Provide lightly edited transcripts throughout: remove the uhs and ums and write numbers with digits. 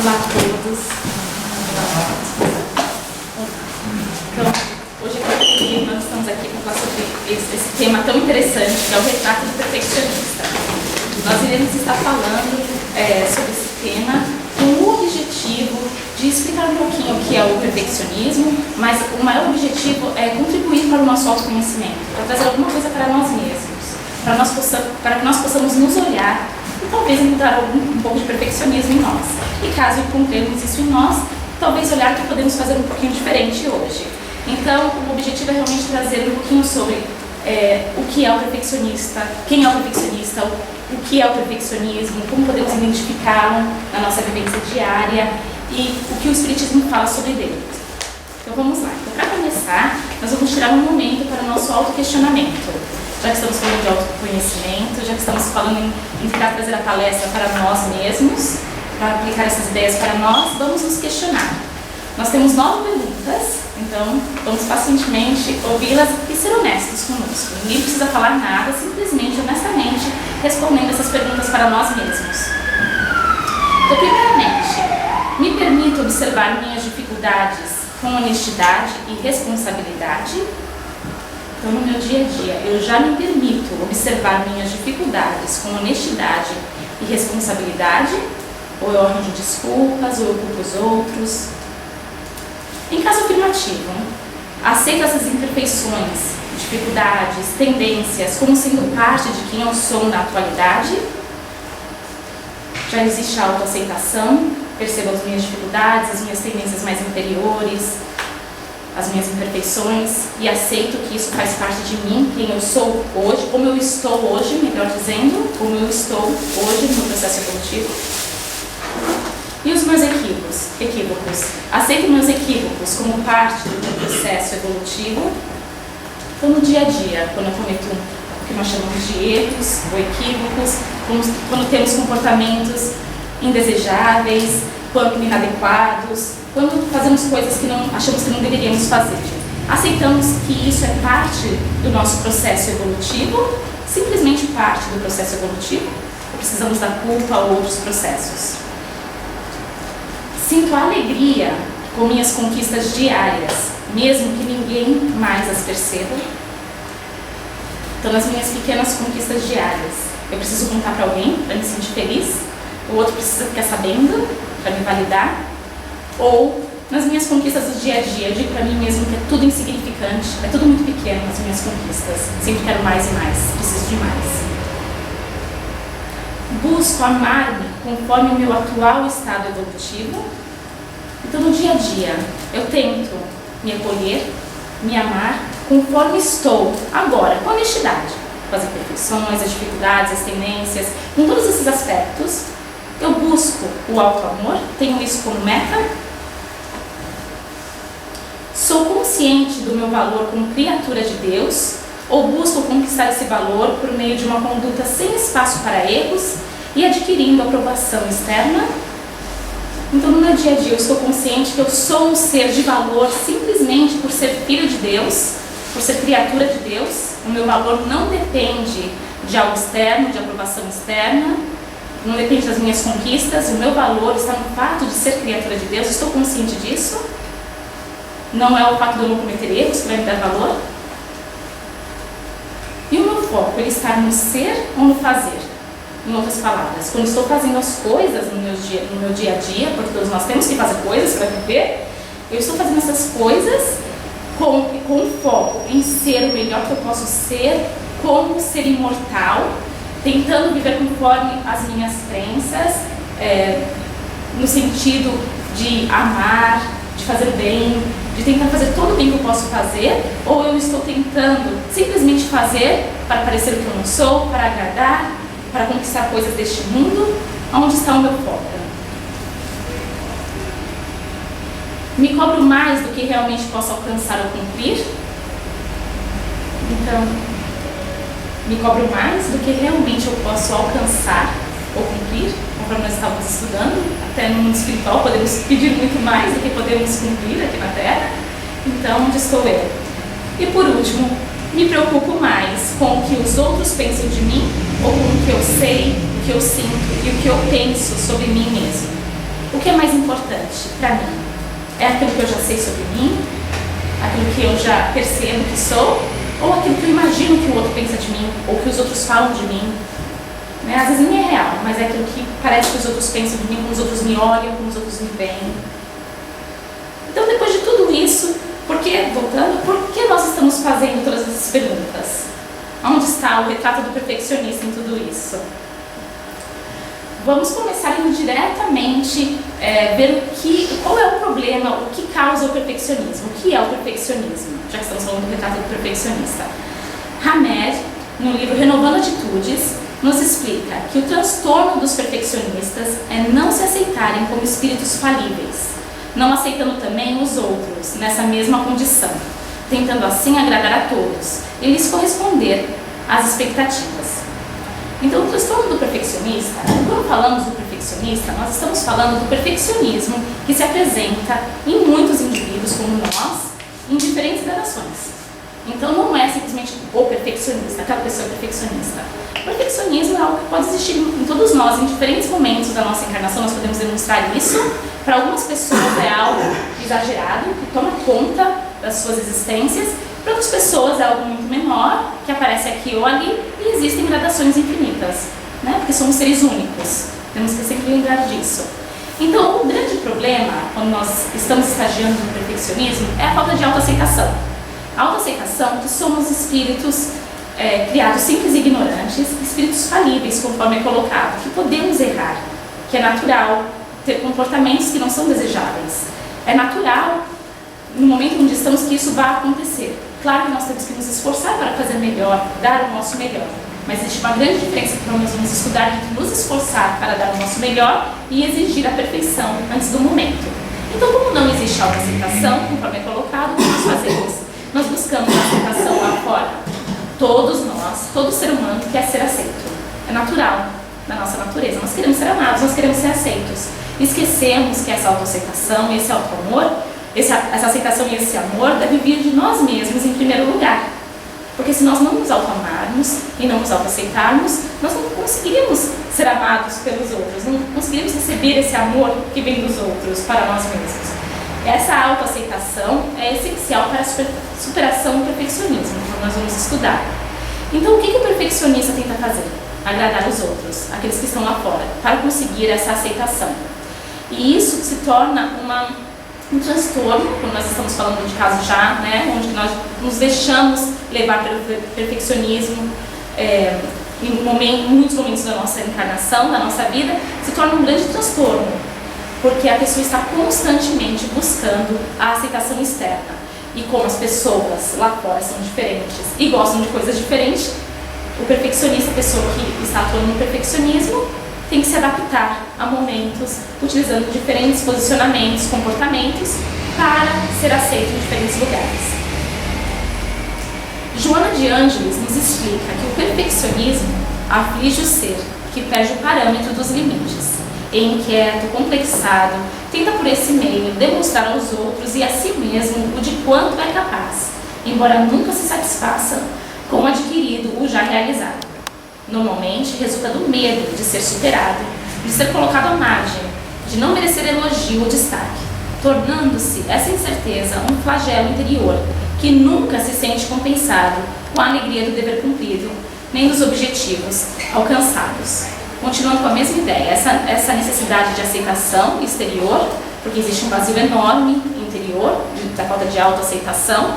Olá a todos. Então, hoje nós estamos aqui para falar sobre esse tema tão interessante, que é o retrato do perfeccionista. Nós iremos estar falando sobre esse tema com o objetivo de explicar um pouquinho o que é o perfeccionismo, mas o maior objetivo é contribuir para o nosso autoconhecimento, para trazer alguma coisa para nós mesmos, para que nós possamos nos olhar e talvez encontrar um pouco de perfeccionismo em nós. E caso encontremos isso em nós, talvez olhar que podemos fazer um pouquinho diferente hoje. Então, o objetivo é realmente trazer um pouquinho sobre o que é o perfeccionista, quem é o perfeccionista, o que é o perfeccionismo, como podemos identificá-lo na nossa vivência diária e o que o Espiritismo fala sobre ele. Então vamos lá. Então, para começar, nós vamos tirar um momento para o nosso autoquestionamento. Já que estamos falando de autoconhecimento, já que estamos falando em tentar trazer a palestra para nós mesmos, para aplicar essas ideias para nós, vamos nos questionar. Nós temos 9 perguntas, então vamos pacientemente ouvi-las e ser honestos conosco. Ninguém precisa falar nada, simplesmente, honestamente, respondendo essas perguntas para nós mesmos. Então, primeiramente, me permito observar minhas dificuldades com honestidade e responsabilidade? Então, no meu dia a dia, eu já me permito observar minhas dificuldades com honestidade e responsabilidade? Ou eu arranjo desculpas, ou eu culpo os outros? Em caso afirmativo, aceito essas imperfeições, dificuldades, tendências como sendo parte de quem eu sou na atualidade? Já existe a autoaceitação? Percebo as minhas dificuldades, as minhas tendências mais interiores, as minhas imperfeições e aceito que isso faz parte de mim, quem eu sou hoje, como eu estou hoje, melhor dizendo, como eu estou hoje no meu processo evolutivo. E os meus equívocos? Aceito meus equívocos como parte do meu processo evolutivo? Então, no dia a dia, quando eu cometo o que nós chamamos de erros ou equívocos, quando temos comportamentos indesejáveis, quando inadequados, quando fazemos coisas que achamos que não deveríamos fazer. Aceitamos que isso é parte do nosso processo evolutivo, simplesmente parte do processo evolutivo, ou precisamos dar culpa a outros processos. Sinto alegria com minhas conquistas diárias, mesmo que ninguém mais as perceba. Então, nas minhas pequenas conquistas diárias, eu preciso contar para alguém para me sentir feliz, o outro precisa ficar sabendo para me validar, ou nas minhas conquistas do dia a dia, eu digo para mim mesmo que é tudo insignificante, é tudo muito pequeno nas minhas conquistas, sempre quero mais e mais, preciso de mais. Busco amar-me conforme o meu atual estado evolutivo. Então, no dia a dia, eu tento me acolher, me amar conforme estou agora, com honestidade, com as imperfeições, as dificuldades, as tendências, com todos esses aspectos. Eu busco o auto-amor, tenho isso como meta. Sou consciente do meu valor como criatura de Deus, ou busco conquistar esse valor por meio de uma conduta sem espaço para erros e adquirindo aprovação externa? Então, no meu dia a dia, eu estou consciente que eu sou um ser de valor simplesmente por ser filho de Deus, por ser criatura de Deus. O meu valor não depende de algo externo, de aprovação externa, não depende das minhas conquistas. O meu valor está no fato de ser criatura de Deus. Estou consciente disso. Não é o fato de eu não cometer erros que vai me dar valor. E o meu foco, ele está no ser ou no fazer? Em outras palavras, quando estou fazendo as coisas no meu dia a dia, porque todos nós temos que fazer coisas para viver, eu estou fazendo essas coisas com foco em ser o melhor que eu posso ser, como ser imortal, tentando viver conforme as minhas crenças, no sentido de amar, de fazer bem, de tentar fazer todo o bem que eu posso fazer, ou eu estou tentando simplesmente fazer para parecer o que eu não sou, para agradar, para conquistar coisas deste mundo? Onde está o meu foco? Me cobro mais do que realmente posso alcançar ou cumprir? Então, me cobro mais do que realmente eu posso alcançar ou cumprir? Conforme nós estávamos estudando, até no mundo espiritual podemos pedir muito mais do que podemos cumprir aqui na Terra. Então, onde estou eu? E por último, me preocupo mais com o que os outros pensam de mim ou com o que eu sei, o que eu sinto e o que eu penso sobre mim mesmo? O que é mais importante para mim? É aquilo que eu já sei sobre mim? Aquilo que eu já percebo que sou? Ou aquilo que eu imagino que o outro pensa de mim? Ou que os outros falam de mim? Né? Às vezes nem é real, mas é aquilo que parece que os outros pensam de mim, como os outros me olham, como os outros me veem. Então, depois de tudo isso, por que nós estamos fazendo todas essas perguntas? Onde está o retrato do perfeccionista em tudo isso? Vamos começar indo diretamente ver qual é o problema, o que causa o perfeccionismo, o que é o perfeccionismo, já que estamos falando do retrato do perfeccionista. Hamed, no livro Renovando Atitudes, nos explica que o transtorno dos perfeccionistas é não se aceitarem como espíritos falíveis, não aceitando também os outros nessa mesma condição, tentando assim agradar a todos e lhes corresponder às expectativas. Então, o transtorno do perfeccionista, quando falamos do perfeccionista, nós estamos falando do perfeccionismo que se apresenta em muitos indivíduos como nós, em diferentes gradações. Então, não é simplesmente o perfeccionista, aquela pessoa perfeccionista. O perfeccionismo é algo que pode existir em todos nós, em diferentes momentos da nossa encarnação, nós podemos demonstrar isso. Para algumas pessoas é algo exagerado, que toma conta das suas existências. Para outras pessoas é algo muito menor, que aparece aqui ou ali, e existem gradações infinitas, né? Porque somos seres únicos, temos que sempre lembrar disso. Então, o grande problema, quando nós estamos estagiando no perfeccionismo, é a falta de autoaceitação. A autoaceitação que somos espíritos criados simples e ignorantes, espíritos falíveis, conforme é colocado, que podemos errar, que é natural ter comportamentos que não são desejáveis. É natural, no momento onde estamos, que isso vai acontecer. Claro que nós temos que nos esforçar para fazer melhor, dar o nosso melhor. Mas existe uma grande diferença que nós vamos estudar entre nos esforçar para dar o nosso melhor e exigir a perfeição antes do momento. Então, como não existe autoaceitação, conforme é colocado, o que nós fazemos? Nós buscamos a aceitação lá fora. Todos nós, todo ser humano quer ser aceito. É natural, da nossa natureza. Nós queremos ser amados, nós queremos ser aceitos. Esquecemos que essa autoaceitação, esse autoamor, essa aceitação e esse amor deve vir de nós mesmos em primeiro lugar. Porque se nós não nos autoamarmos e não nos autoaceitarmos, nós não conseguiríamos ser amados pelos outros, não conseguiríamos receber esse amor que vem dos outros para nós mesmos. Essa autoaceitação é essencial para a superação do perfeccionismo, que nós vamos estudar. Então, o que o perfeccionista tenta fazer? Agradar os outros, aqueles que estão lá fora, para conseguir essa aceitação. E isso se torna um transtorno, quando nós estamos falando de casos já, né, onde nós nos deixamos levar pelo perfeccionismo em muitos momentos da nossa encarnação, da nossa vida, se torna um grande transtorno, porque a pessoa está constantemente buscando a aceitação externa. E como as pessoas lá fora são diferentes e gostam de coisas diferentes, o perfeccionista, a pessoa que está atuando no perfeccionismo, tem que se adaptar a momentos, utilizando diferentes posicionamentos, comportamentos, para ser aceito em diferentes lugares. Joana de Ângeles nos explica que o perfeccionismo aflige o ser, que perde o parâmetro dos limites. É inquieto, complexado, tenta por esse meio demonstrar aos outros e a si mesmo o de quanto é capaz, embora nunca se satisfaça com o adquirido, o já realizado. Normalmente resulta do medo de ser superado, de ser colocado à margem, de não merecer elogio ou destaque, tornando-se essa incerteza um flagelo interior que nunca se sente compensado com a alegria do dever cumprido, nem dos objetivos alcançados. Continuando com a mesma ideia, essa necessidade de aceitação exterior, porque existe um vazio enorme interior, da falta de autoaceitação,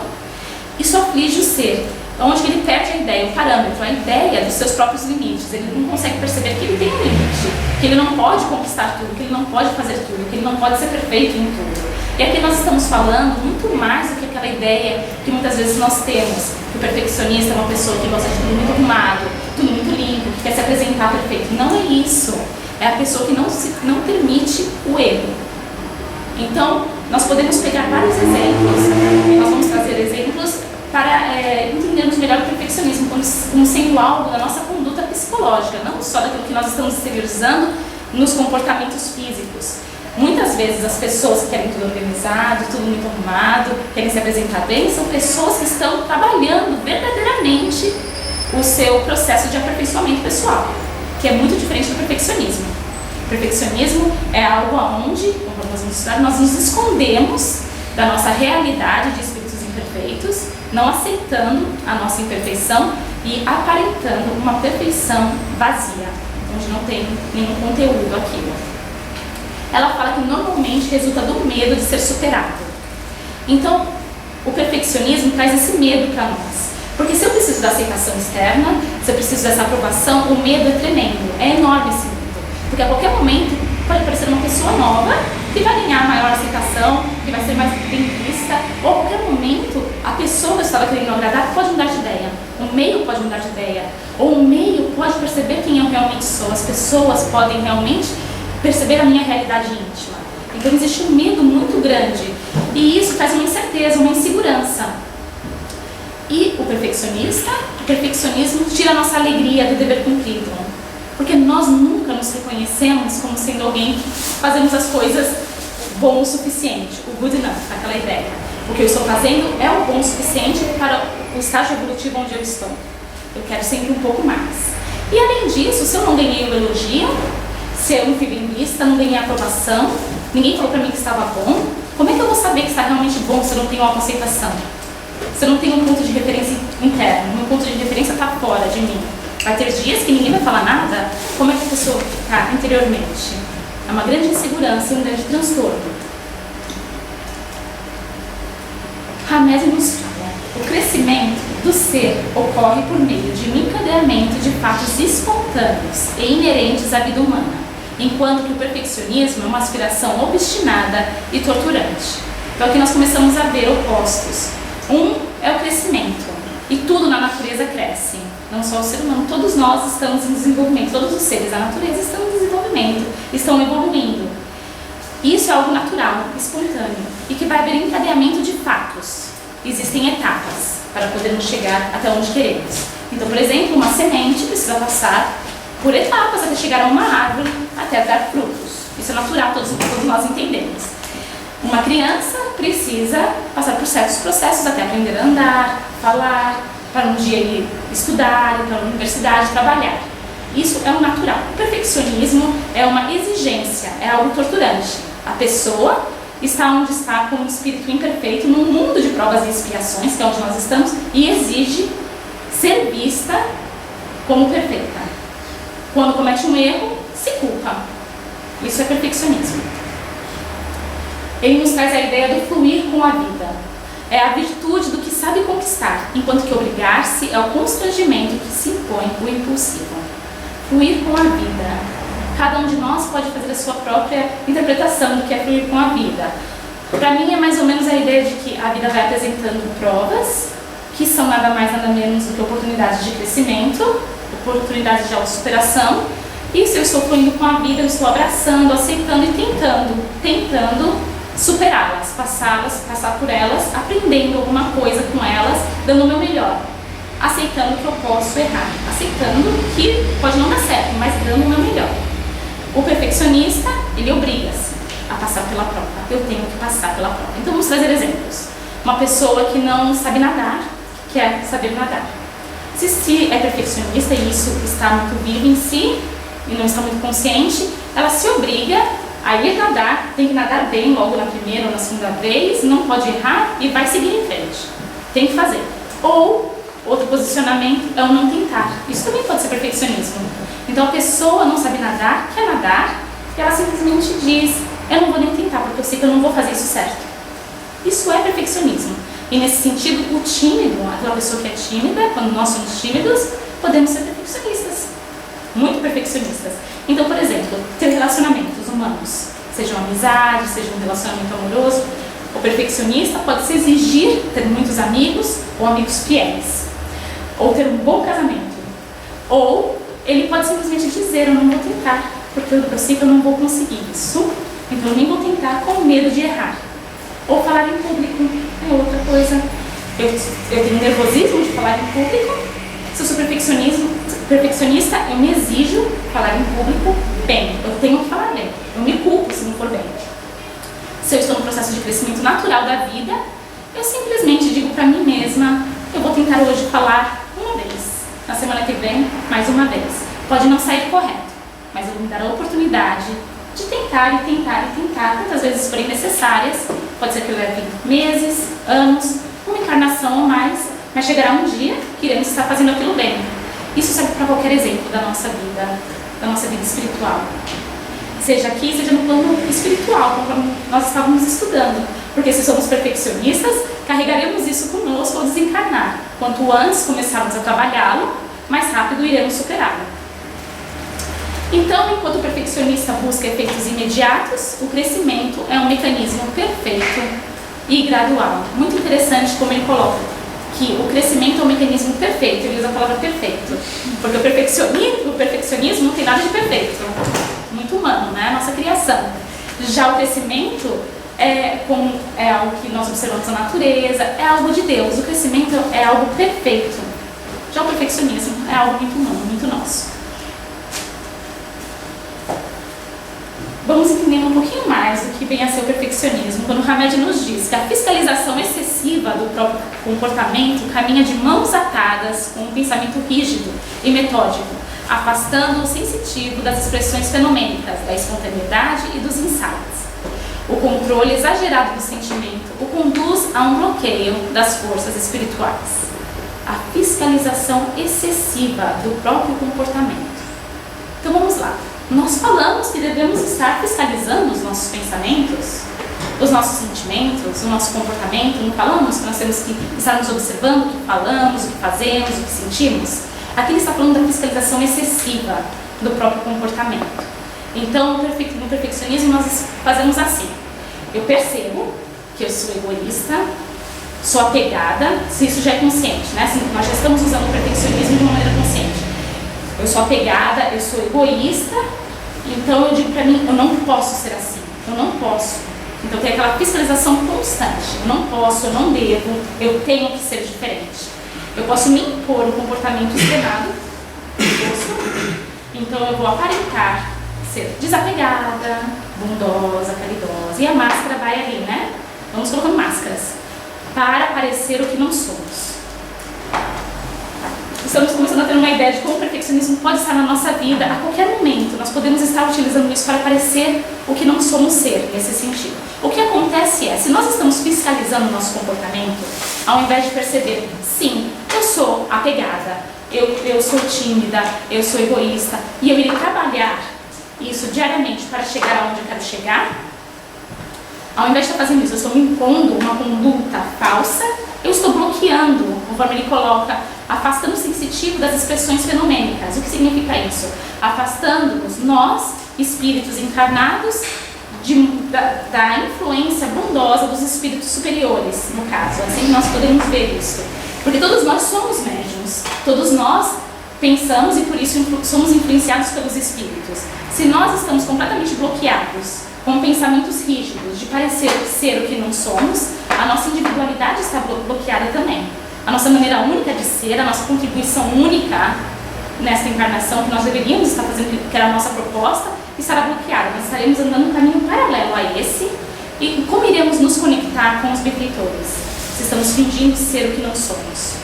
isso aflige o ser, onde ele perde a ideia, o parâmetro, a ideia dos seus próprios limites. Ele não consegue perceber que ele tem um limite, que ele não pode conquistar tudo, que ele não pode fazer tudo, que ele não pode ser perfeito em tudo. E aqui nós estamos falando muito mais do que aquela ideia que muitas vezes nós temos, que o perfeccionista é uma pessoa que gosta de tudo muito arrumado, tudo muito limpo, que quer se apresentar perfeito. Não é isso. É a pessoa que não permite o erro. Então, nós podemos pegar vários exemplos, e nós vamos trazer exemplos para entendermos melhor o perfeccionismo como sendo algo da nossa conduta psicológica, não só daquilo que nós estamos exteriorizando nos comportamentos físicos. Muitas vezes as pessoas que querem tudo organizado, tudo muito arrumado, querem se apresentar bem, são pessoas que estão trabalhando verdadeiramente o seu processo de aperfeiçoamento pessoal, que é muito diferente do perfeccionismo. Perfeccionismo é algo onde, como nós vamos estudar, nós nos escondemos da nossa realidade de espíritos imperfeitos, não aceitando a nossa imperfeição e aparentando uma perfeição vazia, onde não tem nenhum conteúdo aquilo. Ela fala que normalmente resulta do medo de ser superado. Então, o perfeccionismo traz esse medo para nós. Porque se eu preciso da aceitação externa, se eu preciso dessa aprovação, o medo é tremendo, é enorme esse medo. Porque a qualquer momento pode aparecer uma pessoa nova que vai ganhar maior aceitação, que vai ser mais bem vista, ou a qualquer momento a pessoa que eu estava querendo agradar pode mudar de ideia, o meio pode mudar de ideia, ou o meio pode perceber quem eu realmente sou, as pessoas podem realmente perceber a minha realidade íntima. Então existe um medo muito grande e isso traz uma incerteza, uma insegurança. E o perfeccionismo tira a nossa alegria do dever cumprido, porque nós nunca nos reconhecemos como sendo alguém que fazemos as coisas bom o suficiente, o good enough, aquela ideia. O que eu estou fazendo é o bom o suficiente para o estágio evolutivo onde eu estou. Eu quero sempre um pouco mais. E além disso, se eu não ganhei o elogio, se eu não fui bem vista, não ganhei a aprovação, ninguém falou para mim que estava bom, como é que eu vou saber que está realmente bom se eu não tenho autoaceitação? Se eu não tenho um ponto de referência interno, meu ponto de referência está fora de mim. Vai ter dias que ninguém vai falar nada, como é que a pessoa fica interiormente? É uma grande insegurança e um grande transtorno. Hamed nos fala, o crescimento do ser ocorre por meio de um encadeamento de fatos espontâneos e inerentes à vida humana, enquanto que o perfeccionismo é uma aspiração obstinada e torturante. Então aqui nós começamos a ver opostos. Um é o crescimento, e tudo na natureza cresce, não só o ser humano, todos nós estamos em desenvolvimento, todos os seres da natureza estão em desenvolvimento, estão evoluindo. Isso é algo natural, espontâneo, e que vai haver encadeamento de fatos. Existem etapas para podermos chegar até onde queremos. Então, por exemplo, uma semente precisa passar por etapas até chegar a uma árvore, até dar frutos. Isso é natural, todos nós entendemos. Uma criança precisa passar por certos processos até aprender a andar, falar, para um dia ir estudar, ir para a universidade, trabalhar. Isso é o natural. O perfeccionismo é uma exigência, é algo torturante. A pessoa está onde está com um espírito imperfeito, num mundo de provas e expiações, que é onde nós estamos, e exige ser vista como perfeita. Quando comete um erro, se culpa. Isso é perfeccionismo. Ele nos traz a ideia do fluir com a vida. É a virtude do que sabe conquistar, enquanto que obrigar-se é o constrangimento que se impõe o impulsivo. Fluir com a vida. Cada um de nós pode fazer a sua própria interpretação do que é fluir com a vida. Para mim é mais ou menos a ideia de que a vida vai apresentando provas, que são nada mais nada menos do que oportunidades de crescimento, oportunidades de autossuperação, e se eu estou fluindo com a vida, eu estou abraçando, aceitando e tentando superá-las, passar por elas, aprendendo alguma coisa com elas, dando o meu melhor, aceitando que eu posso errar, aceitando que pode não dar certo, mas dando o meu melhor. O perfeccionista, ele obriga-se a passar pela prova, eu tenho que passar pela prova. Então vamos trazer exemplos. Uma pessoa que não sabe nadar, quer saber nadar. Se é perfeccionista e isso está muito vivo em si, e não está muito consciente, ela se obriga a ir nadar, tem que nadar bem logo na primeira ou na segunda vez, não pode errar e vai seguir em frente. Tem que fazer. Ou, outro posicionamento é o não tentar. Isso também pode ser perfeccionismo. Então a pessoa não sabe nadar, quer nadar, e ela simplesmente diz, eu não vou nem tentar, porque eu sei que eu não vou fazer isso certo. Isso é perfeccionismo. E nesse sentido, o tímido, aquela pessoa que é tímida, quando nós somos tímidos, podemos ser perfeccionistas. Muito perfeccionistas. Então, por exemplo, ter relacionamentos humanos, seja uma amizade, seja um relacionamento amoroso, o perfeccionista pode se exigir ter muitos amigos ou amigos fiéis, ou ter um bom casamento, ou ele pode simplesmente dizer, eu não vou tentar, porque eu sei que eu não vou conseguir isso, então eu nem vou tentar com medo de errar. Ou falar em público, é outra coisa. Eu tenho nervosismo de falar em público. Se eu sou perfeccionista, eu me exijo falar em público bem. Eu tenho que falar bem. Eu me culpo se não for bem. Se eu estou no processo de crescimento natural da vida, eu simplesmente digo para mim mesma, eu vou tentar hoje falar uma vez. Na semana que vem, mais uma vez. Pode não sair correto, mas eu vou me dar a oportunidade de tentar e tentar e tentar, quantas vezes forem necessárias. Pode ser que leve meses, anos, uma encarnação ou mais, mas chegará um dia que iremos estar fazendo aquilo bem. Isso serve para qualquer exemplo da nossa vida espiritual. Seja aqui, seja no plano espiritual, conforme nós estávamos estudando. Porque se somos perfeccionistas, carregaremos isso conosco ao desencarnar. Quanto antes começarmos a trabalhá-lo, mais rápido iremos superá-lo. Então, enquanto o perfeccionista busca efeitos imediatos, o crescimento é um mecanismo perfeito e gradual. Muito interessante como ele coloca que o crescimento é um mecanismo perfeito. Ele usa a palavra perfeito, porque o perfeccionismo não tem nada de perfeito. Muito humano, né? A nossa criação. Já o crescimento é algo que nós observamos na natureza, é algo de Deus. O crescimento é algo perfeito. Já o perfeccionismo é algo muito humano, muito nosso. Vamos entender um pouquinho mais do que vem a ser o perfeccionismo, quando Hamed nos diz que a fiscalização excessiva do próprio comportamento caminha de mãos atadas com um pensamento rígido e metódico, afastando o sensitivo das expressões fenomênicas, da espontaneidade e dos insights. O controle exagerado do sentimento o conduz a um bloqueio das forças espirituais. A fiscalização excessiva do próprio comportamento. Então vamos lá. Nós falamos que devemos estar fiscalizando os nossos pensamentos, os nossos sentimentos, o nosso comportamento. Não falamos que nós temos que estar nos observando o que falamos, o que fazemos, o que sentimos? Aqui ele está falando da fiscalização excessiva do próprio comportamento. Então, no perfeccionismo, nós fazemos assim. Eu percebo que eu sou egoísta, sou apegada, se isso já é consciente, né? Assim, nós já estamos usando o perfeccionismo de uma maneira consciente. Eu sou apegada, eu sou egoísta, então eu digo para mim, eu não posso ser assim, eu não posso. Então tem aquela fiscalização constante, eu não posso, eu não devo, eu tenho que ser diferente. Eu posso me impor um comportamento extremado, então eu vou aparentar ser desapegada, bondosa, caridosa, e a máscara vai ali, né? Vamos colocando máscaras, para parecer o que não somos. Estamos começando a ter uma ideia de como o perfeccionismo pode estar na nossa vida a qualquer momento. Nós podemos estar utilizando isso para parecer o que não somos ser, nesse sentido. O que acontece é, se nós estamos fiscalizando o nosso comportamento, ao invés de perceber, sim, eu sou apegada, eu sou tímida, eu sou egoísta, e eu irei trabalhar isso diariamente para chegar aonde eu quero chegar, ao invés de estar fazendo isso, eu estou me impondo uma conduta falsa, eu estou bloqueando, conforme ele coloca, afastando o sensitivo das expressões fenomênicas. O que significa isso? Afastando-nos, nós, espíritos encarnados, da influência bondosa dos espíritos superiores, no caso. Assim nós podemos ver isso. Porque todos nós somos médiuns, todos nós pensamos e por isso somos influenciados pelos espíritos. Se nós estamos completamente bloqueados, com pensamentos rígidos, de parecer ser o que não somos, a nossa individualidade está bloqueada também. A nossa maneira única de ser, a nossa contribuição única nesta encarnação que nós deveríamos estar fazendo, que era a nossa proposta, estará bloqueada. Nós estaremos andando um caminho paralelo a esse. E como iremos nos conectar com os benfeitores, se estamos fingindo ser o que não somos?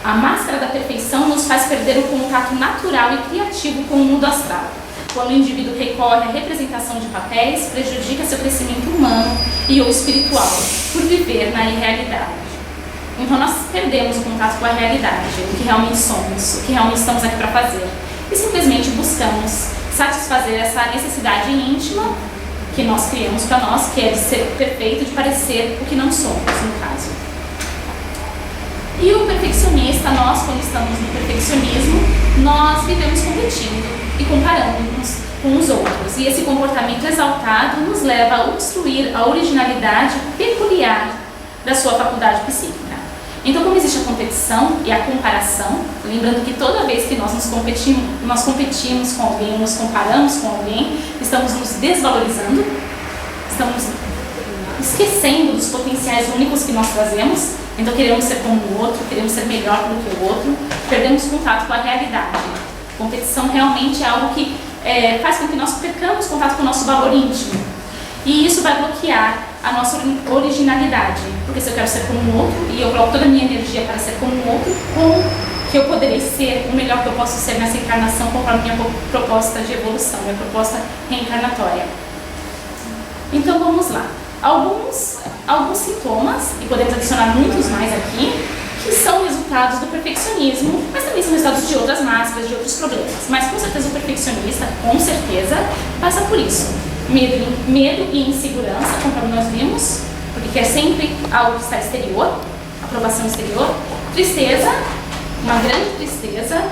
A máscara da perfeição nos faz perder o contato natural e criativo com o mundo astral. Quando o indivíduo recorre à representação de papéis, prejudica seu crescimento humano e ou espiritual, por viver na irrealidade. Então nós perdemos o contato com a realidade, o que realmente somos, o que realmente estamos aqui para fazer. E simplesmente buscamos satisfazer essa necessidade íntima que nós criamos para nós, que é de ser perfeito, de parecer o que não somos, no caso. E o perfeccionista, nós, quando estamos no perfeccionismo, nós vivemos competindo e comparando-nos com os outros. E esse comportamento exaltado nos leva a obstruir a originalidade peculiar da sua faculdade psíquica. Então, como existe a competição e a comparação, lembrando que toda vez que nós competimos com alguém, nos comparamos com alguém, estamos nos desvalorizando, estamos esquecendo dos potenciais únicos que nós trazemos. Então queremos ser como o outro, queremos ser melhor do que o outro, perdemos contato com a realidade. Competição realmente é algo que faz com que nós percamos contato com o nosso valor íntimo. E isso vai bloquear a nossa originalidade. Porque se eu quero ser como o outro, e eu coloco toda a minha energia para ser como o outro, como que eu poderei ser, o melhor que eu posso ser nessa encarnação conforme minha proposta de evolução, minha proposta reencarnatória. Então vamos lá. Alguns sintomas, e podemos adicionar muitos mais aqui, que são resultados do perfeccionismo, mas também são resultados de outras máscaras, de outros problemas. Mas com certeza o perfeccionista, com certeza, passa por isso. Medo e insegurança, conforme nós vimos, porque quer sempre algo que está exterior, aprovação exterior. Tristeza, uma grande tristeza.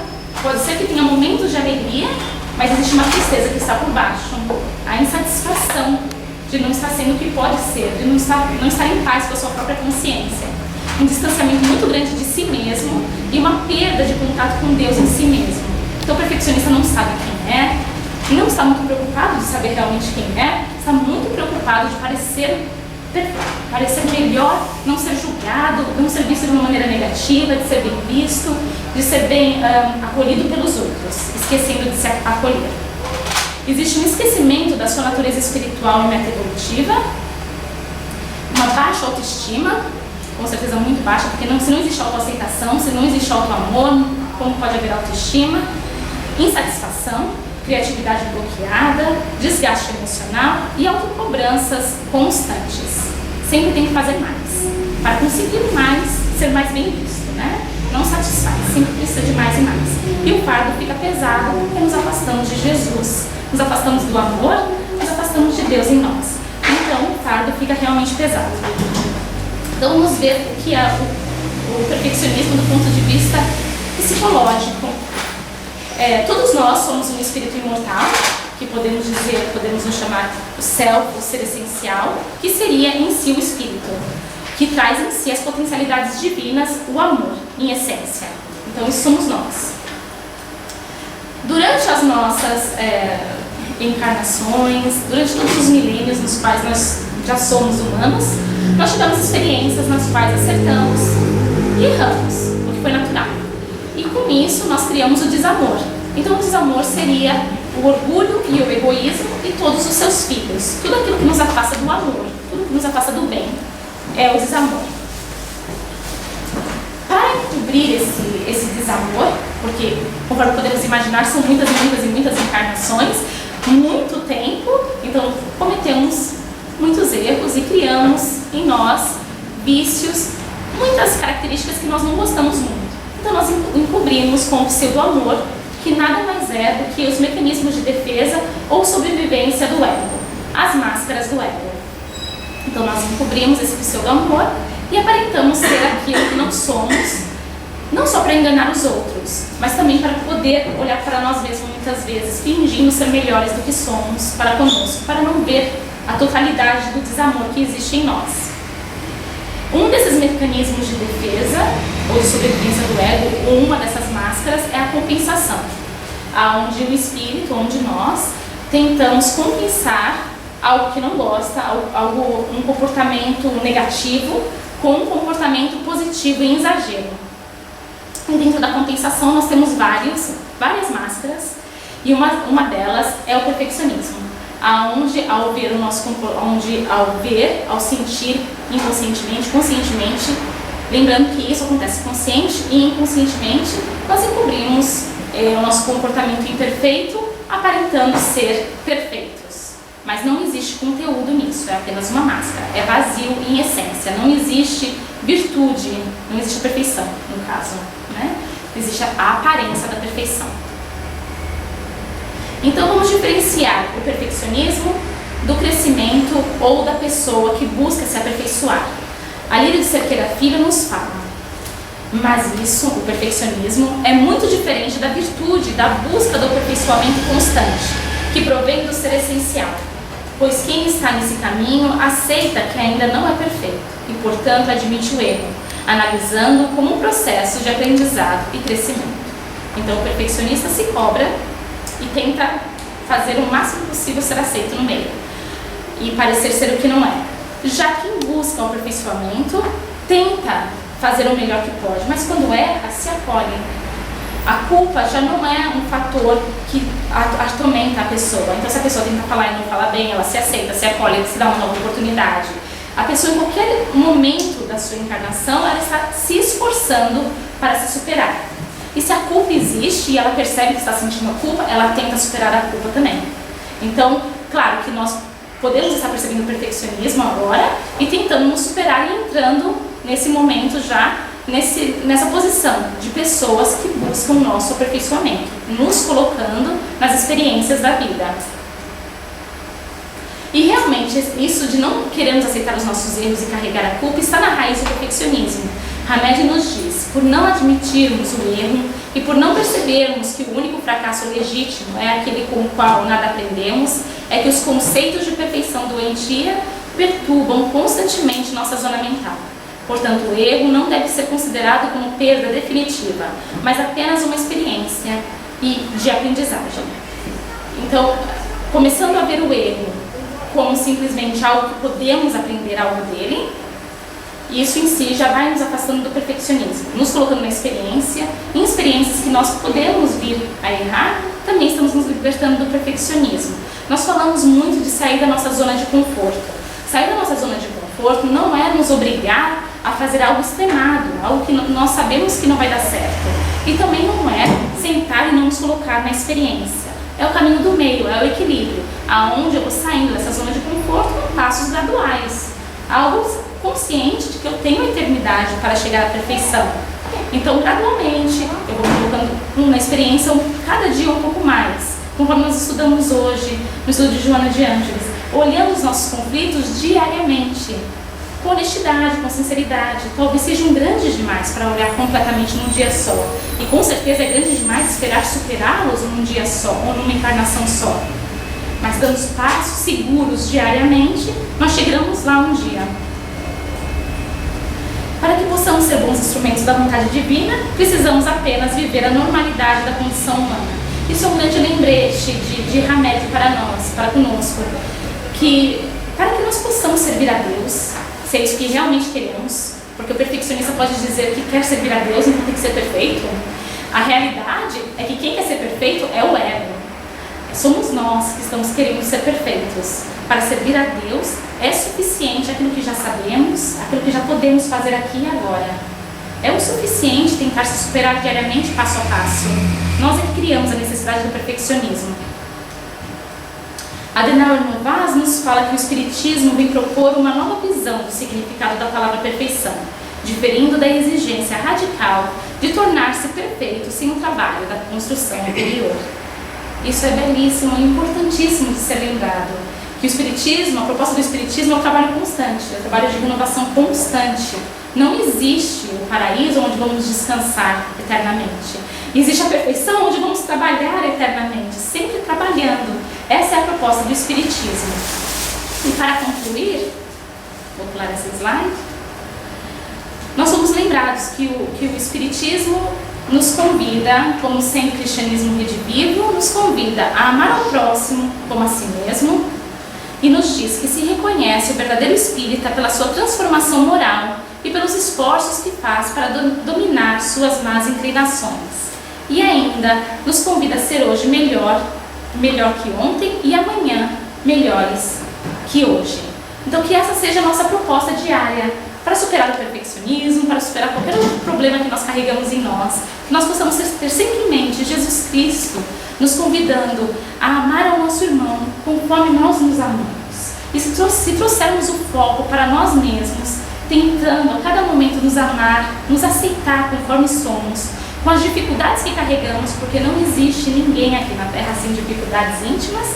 Pode ser que tenha momentos de alegria, mas existe uma tristeza que está por baixo. A insatisfação de não estar sendo o que pode ser, de não estar em paz com a sua própria consciência. Um distanciamento muito grande de si mesmo e uma perda de contato com Deus em si mesmo. Então o perfeccionista não sabe quem é, não está muito preocupado de saber realmente quem é, está muito preocupado de parecer melhor, não ser julgado, não ser visto de uma maneira negativa, de ser bem visto, de ser bem acolhido pelos outros, esquecendo de se acolher. Existe um esquecimento da sua natureza espiritual e meta-evolutiva, uma baixa autoestima, com certeza muito baixa, porque se não existe autoaceitação, se não existe autoamor, como pode haver autoestima? Insatisfação, criatividade bloqueada, desgaste emocional e autocobranças constantes. Sempre tem que fazer mais. Para conseguir mais, ser mais bem visto, né? Não satisfaz, sempre precisa de mais e mais. E o fardo fica pesado porque nos afastamos de Jesus, nos afastamos do amor, nos afastamos de Deus em nós. Então o fardo fica realmente pesado. Então vamos ver o que é o perfeccionismo do ponto de vista psicológico. Todos nós somos um espírito imortal, que podemos nos chamar o self, o ser essencial, que seria em si o espírito, que traz em si as potencialidades divinas, o amor, em essência. Então isso somos nós. Durante as nossas encarnações, durante todos os milênios nos quais nós já somos humanos, nós tivemos experiências nas quais acertamos e erramos, o que foi natural. E com isso nós criamos o desamor. Então o desamor seria o orgulho e o egoísmo e todos os seus filhos. Tudo aquilo que nos afasta do amor, tudo que nos afasta do bem, é o desamor. Para encobrir esse desamor, porque conforme podemos imaginar são muitas encarnações, muito tempo, então cometemos muitos erros e criamos em nós vícios, muitas características que nós não gostamos muito. Então nós encobrimos com o pseudo-amor, que nada mais é do que os mecanismos de defesa ou sobrevivência do ego, as máscaras do ego. Então nós encobrimos esse pseudo-amor e aparentamos ser aquilo que não somos, não só para enganar os outros, mas também para poder olhar para nós mesmos muitas vezes, fingindo ser melhores do que somos para conosco, para não ver a totalidade do desamor que existe em nós. Um desses mecanismos de defesa ou de sobrevivência do ego, ou uma dessas máscaras, é a compensação, onde o espírito, onde nós tentamos compensar algo que não gosta, um comportamento negativo com um comportamento positivo em exagero. E dentro da compensação nós temos várias máscaras, e uma delas é o perfeccionismo, onde ao sentir inconscientemente, conscientemente, lembrando que isso acontece consciente e inconscientemente, nós encobrimos o nosso comportamento imperfeito, aparentando ser perfeitos. Mas não existe conteúdo nisso, é apenas uma máscara, é vazio em essência, não existe virtude, não existe perfeição, no caso, né? Existe a aparência da perfeição. Então vamos diferenciar o perfeccionismo do crescimento ou da pessoa que busca se aperfeiçoar. A Lírio de Cerqueira Filho nos fala, mas isso, o perfeccionismo, é muito diferente da virtude, da busca do aperfeiçoamento constante, que provém do ser essencial, pois quem está nesse caminho aceita que ainda não é perfeito e, portanto, admite o erro, analisando como um processo de aprendizado e crescimento. Então o perfeccionista se cobra e tenta fazer o máximo possível ser aceito no meio e parecer ser o que não é. Já quem busca o aperfeiçoamento tenta fazer o melhor que pode, mas quando erra, se acolhe. A culpa já não é um fator que atormenta a pessoa. Então se a pessoa tenta falar e não fala bem, ela se aceita, se acolhe, se dá uma nova oportunidade. A pessoa em qualquer momento da sua encarnação, ela está se esforçando para se superar. E se a culpa existe e ela percebe que está sentindo a culpa, ela tenta superar a culpa também. Então, claro que nós podemos estar percebendo o perfeccionismo agora e tentando nos superar e entrando nesse momento já, nessa posição de pessoas que buscam o nosso aperfeiçoamento, nos colocando nas experiências da vida. E realmente, isso de não queremos aceitar os nossos erros e carregar a culpa está na raiz do perfeccionismo. Hamed nos diz, por não admitirmos o erro e por não percebermos que o único fracasso legítimo é aquele com o qual nada aprendemos, é que os conceitos de perfeição doentia perturbam constantemente nossa zona mental. Portanto, o erro não deve ser considerado como perda definitiva, mas apenas uma experiência e de aprendizagem. Então, começando a ver o erro como simplesmente algo que podemos aprender algo dele, isso em si já vai nos afastando do perfeccionismo, nos colocando na experiência, em experiências que nós podemos vir a errar, também estamos nos libertando do perfeccionismo. Nós falamos muito de sair da nossa zona de conforto. Sair da nossa zona de conforto não é nos obrigar a fazer algo extremado, algo que nós sabemos que não vai dar certo. E também não é sentar e não nos colocar na experiência. É o caminho do meio, é o equilíbrio, aonde eu vou saindo dessa zona de conforto com passos graduais. Algo consciente de que eu tenho a eternidade para chegar à perfeição. Então, gradualmente, eu vou colocando na experiência cada dia um pouco mais. Conforme nós estudamos hoje, no estudo de Joana de Ângeles, olhando os nossos conflitos diariamente, com honestidade, com sinceridade. Talvez sejam grandes demais para olhar completamente num dia só. E com certeza é grande demais esperar superá-los num dia só, ou numa encarnação só. Mas dando passos seguros diariamente, nós chegamos lá um dia. Para que possamos ser bons instrumentos da vontade divina, precisamos apenas viver a normalidade da condição humana. Isso é um grande lembrete de Hamed para nós, para conosco, que para que nós possamos servir a Deus, se é isso que realmente queremos, porque o perfeccionista pode dizer que quer servir a Deus, então tem que ser perfeito. A realidade é que quem quer ser perfeito é o ego. Somos nós que estamos querendo ser perfeitos. Para servir a Deus é suficiente aquilo que já sabemos, aquilo que já podemos fazer aqui e agora. É o suficiente tentar se superar diariamente, passo a passo. Nós é que criamos a necessidade do perfeccionismo. Adenauer Novaes nos fala que o Espiritismo vem propor uma nova visão do significado da palavra perfeição, diferindo da exigência radical de tornar-se perfeito sem o trabalho da construção interior. Isso é belíssimo e importantíssimo de ser lembrado, que o Espiritismo, a proposta do Espiritismo é um trabalho constante, é um trabalho de renovação constante. Não existe o paraíso onde vamos descansar eternamente. Existe a perfeição onde vamos trabalhar eternamente, sempre trabalhando. Essa é a proposta do Espiritismo. E para concluir, vou pular esse slide, nós somos lembrados que o Espiritismo nos convida, como sendo cristianismo redivivo, nos convida a amar ao próximo como a si mesmo e nos diz que se reconhece o verdadeiro espírita pela sua transformação moral e pelos esforços que faz para dominar suas más inclinações. E ainda nos convida a ser hoje melhor que ontem e amanhã melhores que hoje. Então que essa seja a nossa proposta diária para superar o perfeccionismo, para superar qualquer outro problema que nós carregamos em nós, que nós possamos ter sempre em mente Jesus Cristo nos convidando a amar ao nosso irmão conforme nós nos amamos. E se trouxermos o foco para nós mesmos, tentando a cada momento nos amar, nos aceitar conforme somos, com as dificuldades que carregamos, porque não existe ninguém aqui na Terra sem dificuldades íntimas,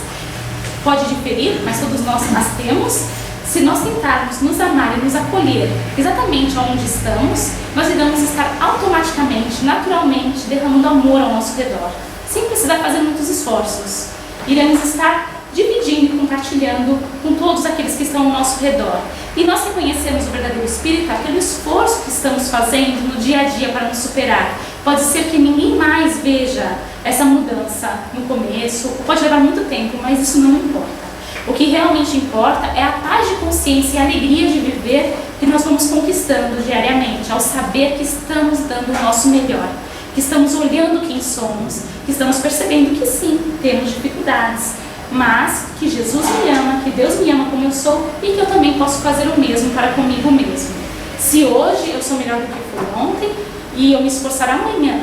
pode diferir, mas todos nós as temos. Se nós tentarmos nos amar e nos acolher exatamente onde estamos, nós iremos estar automaticamente, naturalmente, derramando amor ao nosso redor, sem precisar fazer muitos esforços. Iremos estar dividindo e compartilhando com todos aqueles que estão ao nosso redor. E nós reconhecemos o verdadeiro espírita pelo esforço que estamos fazendo no dia a dia para nos superar. Pode ser que ninguém mais veja essa mudança no começo, pode levar muito tempo, mas isso não importa. O que realmente importa é a paz de consciência e a alegria de viver que nós vamos conquistando diariamente, ao saber que estamos dando o nosso melhor, que estamos olhando quem somos, que estamos percebendo que sim, temos dificuldades, mas que Jesus me ama, que Deus me ama como eu sou e que eu também posso fazer o mesmo para comigo mesmo. Se hoje eu sou melhor do que fui ontem e eu me esforçar amanhã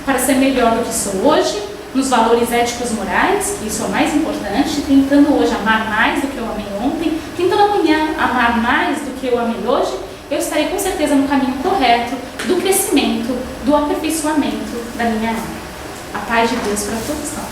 para ser melhor do que sou hoje, nos valores éticos morais, que isso é o mais importante, tentando hoje amar mais do que eu amei ontem, tentando amanhã amar mais do que eu amei hoje, eu estarei com certeza no caminho correto do crescimento, do aperfeiçoamento da minha alma. A paz de Deus para todos nós.